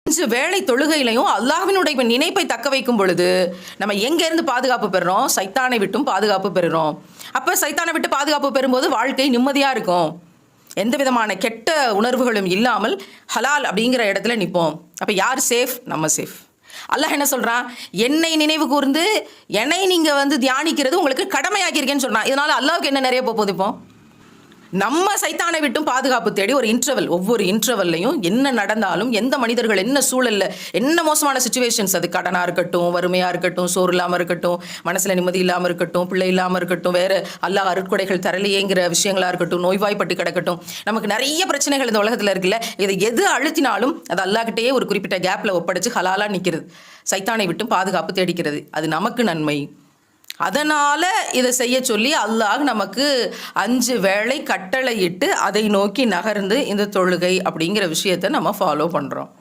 5 வேளை தொழுகையிலையும் அல்லாஹ்வினுடைய நினைப்பை தக்க வைக்கும் பொழுது நம்ம எங்கேருந்து பாதுகாப்பு பெறுறோம்? சைத்தானை விட்டும் பாதுகாப்பு பெறுறோம். அப்போ சைத்தானை விட்டு பாதுகாப்பு பெறும்போது வாழ்க்கை நிம்மதியாக இருக்கும். எந்த விதமான கெட்ட உணர்வுகளும் இல்லாமல் ஹலால் அப்படிங்கிற இடத்துல நிற்போம். அப்போ யார் சேஃப்? நம்ம சேஃப். அல்லாஹ் என்ன சொல்கிறான்? என்னை நினைவு கூர்ந்து என்னை நீங்கள் தியானிக்கிறது உங்களுக்கு கடமையாக்கியிருக்கேன்னு சொல்கிறான். இதனால் அல்லாஹ்வுக்கு என்ன நிறைய போகுது? இப்போ நம்ம சைத்தானை விட்டும் பாதுகாப்பு தேடி ஒரு இன்டர்வல், ஒவ்வொரு இன்டர்வல்லையும் என்ன நடந்தாலும், எந்த மனிதர்கள் என்ன சூழலில், என்ன மோசமான சுச்சுவேஷன்ஸ், அது கடனாக இருக்கட்டும், வறுமையாக இருக்கட்டும், சோறு இல்லாமல் இருக்கட்டும், மனசில் நிம்மதி இல்லாமல் இருக்கட்டும், பிள்ளை இல்லாமல் இருக்கட்டும், வேறு அல்லாஹ் அருட்கொடைகள் தரலையேங்கிற விஷயங்களாக இருக்கட்டும், நோய்வாய்ப்பட்டு கிடக்கட்டும், நமக்கு நிறைய பிரச்சனைகள் இந்த உலகத்தில் இருக்குல்ல, இதை எது அழுத்தினாலும் அது அல்லாஹ்கிட்டயே ஒரு குறிப்பிட்ட கேப்பில் ஒப்படைச்சு ஹலாலாக நிற்கிறது. சைத்தானை விட்டும் பாதுகாப்பு தேடிக்கிறது. அது நமக்கு நன்மை. அதனால் இதை செய்ய சொல்லி அல்லாஹ் நமக்கு 5 வேளை கட்டளையிட்டு அதை நோக்கி நகர்ந்து இந்த தொழுகை அப்படிங்கிற விஷயத்தை நம்ம ஃபாலோ பண்ணுறோம்.